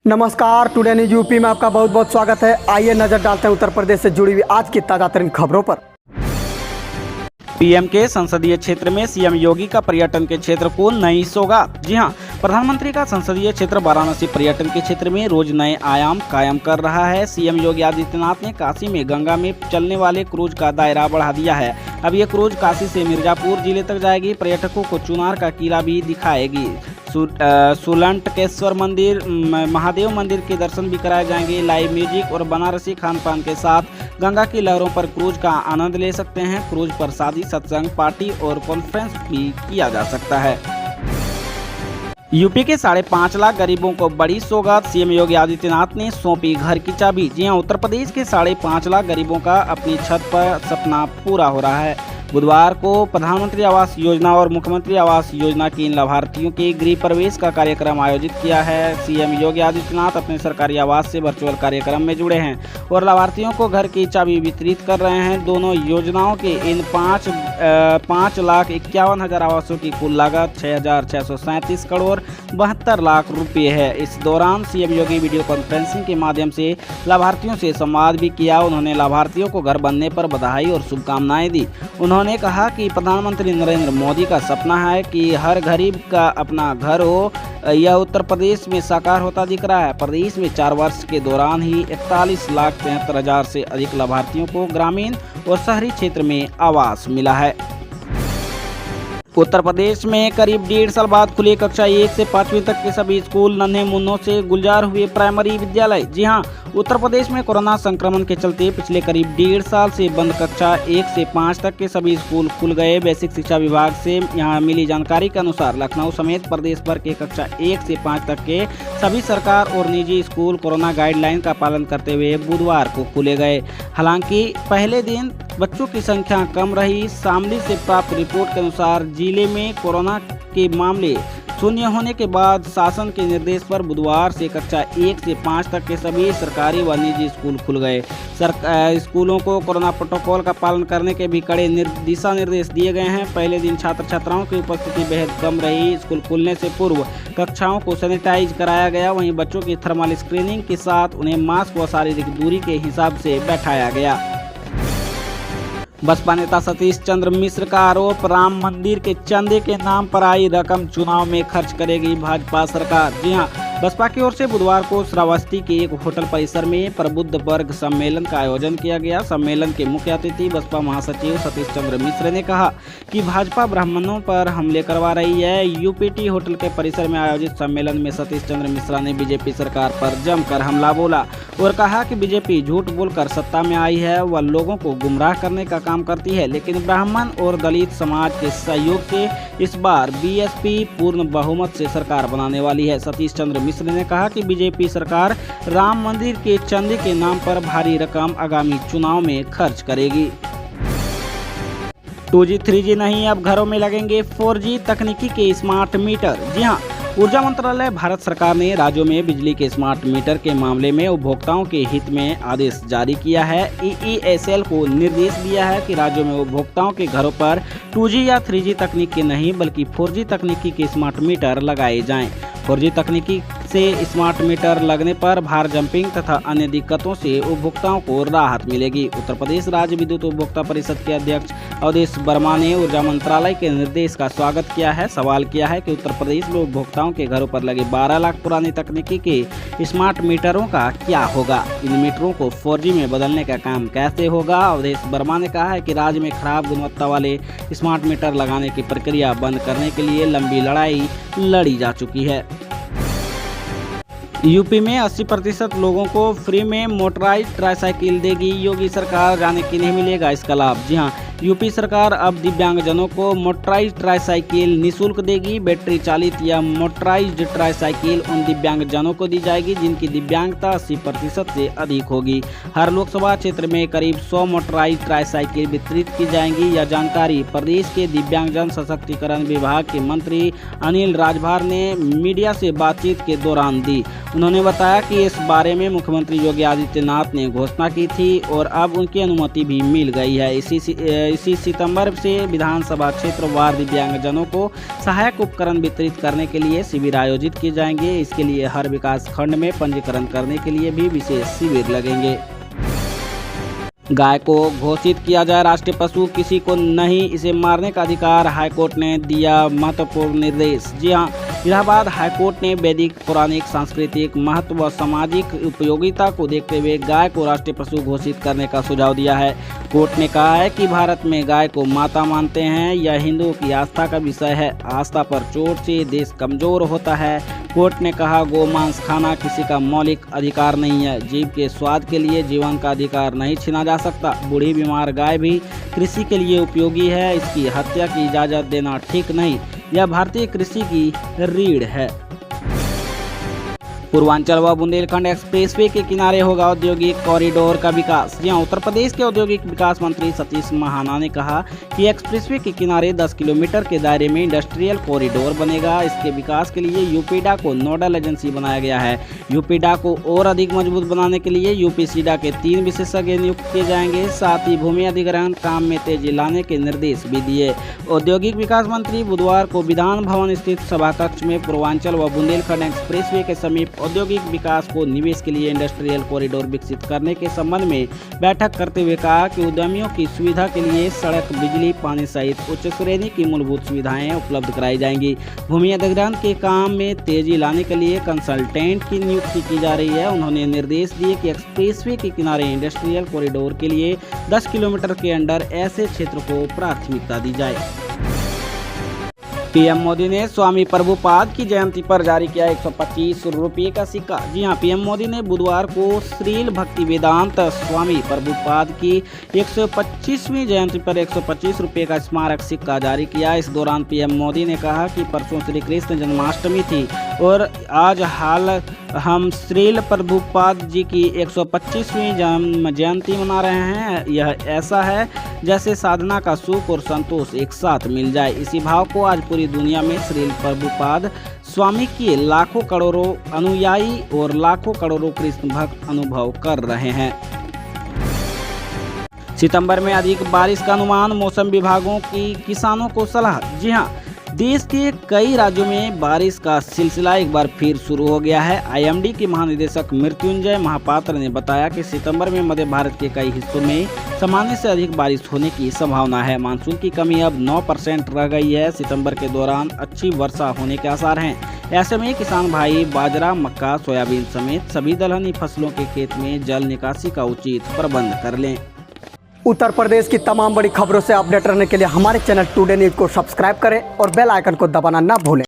नमस्कार, today news UP में आपका बहुत बहुत स्वागत है। आइए नजर डालते हैं उत्तर प्रदेश से जुड़ी हुई आज की ताजा तरीन खबरों पर। पीएम के संसदीय क्षेत्र में सीएम योगी का पर्यटन के क्षेत्र को नई सौगात। जी हां, प्रधानमंत्री का संसदीय क्षेत्र वाराणसी पर्यटन के क्षेत्र में रोज नए आयाम कायम कर रहा है। सीएम योगी आदित्यनाथ ने काशी में गंगा में चलने वाले क्रूज का दायरा बढ़ा दिया है। अब ये क्रूज काशी से मिर्जापुर जिले तक जाएगी। पर्यटकों को चुनार का किला भी दिखाएगी। सुलंटकेश्वर मंदिर, महादेव मंदिर के दर्शन भी कराए जाएंगे। लाइव म्यूजिक और बनारसी खान पान के साथ गंगा की लहरों पर क्रूज का आनंद ले सकते हैं। क्रूज पर शादी, सत्संग, पार्टी और कॉन्फ्रेंस भी किया जा सकता है। यूपी के 5.5 लाख गरीबों को बड़ी सौगात। सीएम योगी आदित्यनाथ ने सौंपी घर की चाबी। जी हां, उत्तर प्रदेश के 5.5 लाख गरीबों का अपनी छत पर सपना पूरा हो रहा है। बुधवार को प्रधानमंत्री आवास योजना और मुख्यमंत्री आवास योजना के इन लाभार्थियों के गृह प्रवेश का कार्यक्रम आयोजित किया है। सीएम योगी आदित्यनाथ अपने सरकारी आवास से वर्चुअल कार्यक्रम में जुड़े हैं और लाभार्थियों को घर की चाबी वितरित कर रहे हैं। दोनों योजनाओं के इन 5,51,000 आवासों की कुल लागत 6,637 करोड़ 72 लाख रुपये है। इस दौरान सीएम योगी वीडियो कॉन्फ्रेंसिंग के माध्यम से लाभार्थियों से संवाद भी किया। उन्होंने लाभार्थियों को घर बनने पर बधाई और शुभकामनाएं दी। उन्होंने कहा कि प्रधानमंत्री नरेंद्र मोदी का सपना है कि हर गरीब का अपना घर हो। यह उत्तर प्रदेश में साकार होता दिख रहा है। प्रदेश में 4 वर्ष के दौरान ही 41,73,000 से अधिक लाभार्थियों को ग्रामीण और शहरी क्षेत्र में आवास मिला है। उत्तर प्रदेश में करीब 1.5 साल बाद खुले कक्षा 1 से 5वीं तक के सभी स्कूल। नन्हे मुन्नों से गुलजार हुए प्राइमरी विद्यालय। जी हां, उत्तर प्रदेश में कोरोना संक्रमण के चलते पिछले करीब 1.5 साल से बंद कक्षा 1 से 5 तक के सभी स्कूल खुल गए। बेसिक शिक्षा विभाग से यहां मिली जानकारी के अनुसार लखनऊ समेत प्रदेश भर के कक्षा 1 से 5 तक के सभी सरकार और निजी स्कूल कोरोना गाइडलाइन का पालन करते हुए बुधवार को खुले गए। हालांकि पहले दिन बच्चों की संख्या कम रही। शामली से प्राप्त रिपोर्ट के अनुसार जिले में कोरोना के मामले शून्य होने के बाद शासन के निर्देश पर बुधवार से कक्षा 1 से 5 तक के सभी सरकारी व निजी स्कूल खुल गए। स्कूलों को कोरोना प्रोटोकॉल का पालन करने के भी कड़े दिशा निर्देश दिए गए हैं। पहले दिन छात्र छात्राओं की उपस्थिति बेहद कम रही। स्कूल खुलने से पूर्व कक्षाओं को सैनिटाइज कराया गया। वहीं बच्चों की थर्मल स्क्रीनिंग के साथ उन्हें मास्क व शारीरिक दूरी के हिसाब से बैठाया गया। बसपा नेता सतीश चंद्र मिश्र का आरोप, राम मंदिर के चंदे के नाम पर आई रकम चुनाव में खर्च करेगी भाजपा सरकार। जी हां, बसपा की ओर से बुधवार को श्रावस्ती के एक होटल परिसर में प्रबुद्ध वर्ग सम्मेलन का आयोजन किया गया। सम्मेलन के मुख्य अतिथि बसपा महासचिव सतीश चंद्र मिश्र ने कहा कि भाजपा ब्राह्मणों पर हमले करवा रही है। यूपीटी होटल के परिसर में आयोजित सम्मेलन में सतीश चंद्र मिश्रा ने बीजेपी सरकार पर जमकर हमला बोला और कहा कि बीजेपी झूठ बोलकर सत्ता में आई है। वह लोगों को गुमराह करने का काम करती है, लेकिन ब्राह्मण और दलित समाज के सहयोग से इस बार बीएसपी पूर्ण बहुमत से सरकार बनाने वाली है। सतीश चंद्र मिश्र ने कहा कि बीजेपी सरकार राम मंदिर के चंदे के नाम पर भारी रकम आगामी चुनाव में खर्च करेगी। 2G 3G नहीं, अब घरों में लगेंगे 4G तकनीकी के स्मार्ट मीटर। जी हां, ऊर्जा मंत्रालय भारत सरकार ने राज्यों में बिजली के स्मार्ट मीटर के मामले में उपभोक्ताओं के हित में आदेश जारी किया है। EESL को निर्देश दिया है कि राज्यों में उपभोक्ताओं के घरों पर 2G या 3G तकनीक के नहीं बल्कि 4G तकनीकी के स्मार्ट मीटर लगाए जाएं। 4G तकनीकी से स्मार्ट मीटर लगने पर भार जंपिंग तथा अन्य दिक्कतों से उपभोक्ताओं को राहत मिलेगी। उत्तर प्रदेश राज्य विद्युत उपभोक्ता परिषद के अध्यक्ष अवधेश वर्मा ने ऊर्जा मंत्रालय के निर्देश का स्वागत किया है। सवाल किया है कि उत्तर प्रदेश में उपभोक्ताओं के घरों पर लगे 12 लाख पुरानी तकनीकी के स्मार्ट मीटरों का क्या होगा। इन मीटरों को 4G में बदलने का काम कैसे होगा। अवधेश वर्मा ने कहा है कि राज्य में खराब गुणवत्ता वाले स्मार्ट मीटर लगाने की प्रक्रिया बंद करने के लिए लंबी लड़ाई लड़ी जा चुकी है। यूपी में 80% लोगों को फ्री में मोटराइज्ड ट्राईसाइकिल देगी योगी सरकार। जाने किन्हें मिलेगा इसका लाभ। जी हां, यूपी सरकार अब दिव्यांगजनों को मोटराइज्ड ट्राईसाइकिल निःशुल्क देगी। बैटरी चालित या मोटराइज्ड ट्राईसाइकिल उन दिव्यांगजनों को दी जाएगी जिनकी दिव्यांगता 80% से अधिक होगी। हर लोकसभा क्षेत्र में करीब 100 मोटराइज्ड ट्राईसाइकिल वितरित की जाएंगी। यह जानकारी प्रदेश के दिव्यांगजन सशक्तिकरण विभाग के मंत्री अनिल राजभर ने मीडिया से बातचीत के दौरान दी। उन्होंने बताया कि इस बारे में मुख्यमंत्री योगी आदित्यनाथ ने घोषणा की थी और अब उनकी अनुमति भी मिल गई है। इसी सितंबर से विधानसभा क्षेत्र वार दिव्यांगजनों को सहायक उपकरण वितरित करने के लिए शिविर आयोजित किए जाएंगे। इसके लिए हर विकास खंड में पंजीकरण करने के लिए भी विशेष शिविर लगेंगे। गाय को घोषित किया जाए राष्ट्रीय पशु, किसी को नहीं इसे मारने का अधिकार, हाईकोर्ट ने दिया महत्वपूर्ण निर्देश। जी हां, इलाहाबाद हाईकोर्ट ने वैदिक, पौराणिक, सांस्कृतिक महत्व व सामाजिक उपयोगिता को देखते हुए गाय को राष्ट्रीय पशु घोषित करने का सुझाव दिया है। कोर्ट ने कहा है कि भारत में गाय को माता मानते हैं, यह हिंदुओं की आस्था का विषय है। आस्था पर चोट से देश कमजोर होता है। कोर्ट ने कहा, गोमांस खाना किसी का मौलिक अधिकार नहीं है। जीव के स्वाद के लिए जीवन का अधिकार नहीं छीना जा सकता। बूढ़ी बीमार गाय भी कृषि के लिए उपयोगी है। इसकी हत्या की इजाजत देना ठीक नहीं। यह भारतीय कृषि की रीढ़ है। पूर्वांचल व बुंदेलखंड एक्सप्रेसवे के किनारे होगा औद्योगिक कॉरिडोर का विकास। जी हां, उत्तर प्रदेश के औद्योगिक विकास मंत्री सतीश महाना ने कहा कि एक्सप्रेसवे के किनारे 10 किलोमीटर के दायरे में इंडस्ट्रियल कॉरिडोर बनेगा। इसके विकास के लिए यूपीडा को नोडल एजेंसी बनाया गया है। यूपीडा को और अधिक मजबूत बनाने के लिए यूपीसीडा के 3 विशेषज्ञ नियुक्त किए जाएंगे। साथ ही भूमि अधिग्रहण काम में तेजी लाने के निर्देश भी दिए। औद्योगिक विकास मंत्री बुधवार को विधान भवन स्थित सभा कक्ष में पूर्वांचल व बुंदेलखंड एक्सप्रेसवे के समीप औद्योगिक विकास को निवेश के लिए इंडस्ट्रियल कॉरिडोर विकसित करने के संबंध में बैठक करते हुए कहा कि उद्यमियों की सुविधा के लिए सड़क, बिजली, पानी सहित उच्च श्रेणी की मूलभूत सुविधाएं उपलब्ध कराई जाएंगी। भूमि अधिग्रहण के काम में तेजी लाने के लिए कंसल्टेंट की नियुक्ति की जा रही है। उन्होंने निर्देश दिए कि एक्सप्रेसवे के किनारे इंडस्ट्रियल कॉरिडोर के लिए 10 किलोमीटर के अंदर ऐसे क्षेत्र को प्राथमिकता दी जाए। पीएम मोदी ने स्वामी प्रभुपाद की जयंती पर जारी किया 125 रुपये का सिक्का। जी हां, पीएम मोदी ने बुधवार को श्रील भक्ति वेदांत स्वामी प्रभुपाद की 125वीं जयंती पर 125 रुपये का स्मारक सिक्का जारी किया। इस दौरान पीएम मोदी ने कहा कि परसों श्री कृष्ण जन्माष्टमी थी और आज हम श्रील प्रभुपाद जी की 125वीं जन्म जयंती मना रहे हैं। यह ऐसा है जैसे साधना का सुख और संतोष एक साथ मिल जाए। इसी भाव को आज पूरी दुनिया में श्रील प्रभुपाद स्वामी के लाखों करोड़ों अनुयायी और लाखों करोड़ों कृष्ण भक्त अनुभव कर रहे हैं। सितंबर में अधिक बारिश का अनुमान, मौसम विभागों की किसानों को सलाह। जी हां, देश के कई राज्यों में बारिश का सिलसिला एक बार फिर शुरू हो गया है। आईएमडी के महानिदेशक मृत्युंजय महापात्र ने बताया कि सितंबर में मध्य भारत के कई हिस्सों में सामान्य से अधिक बारिश होने की संभावना है। मानसून की कमी अब 9% रह गई है। सितंबर के दौरान अच्छी वर्षा होने के आसार हैं। ऐसे में किसान भाई बाजरा, मक्का, सोयाबीन समेत सभी दलहनी फसलों के खेत में जल निकासी का उचित प्रबंध कर लें। उत्तर प्रदेश की तमाम बड़ी खबरों से अपडेट रहने के लिए हमारे चैनल टुडे न्यूज़ को सब्सक्राइब करें और बेल आइकन को दबाना ना भूलें।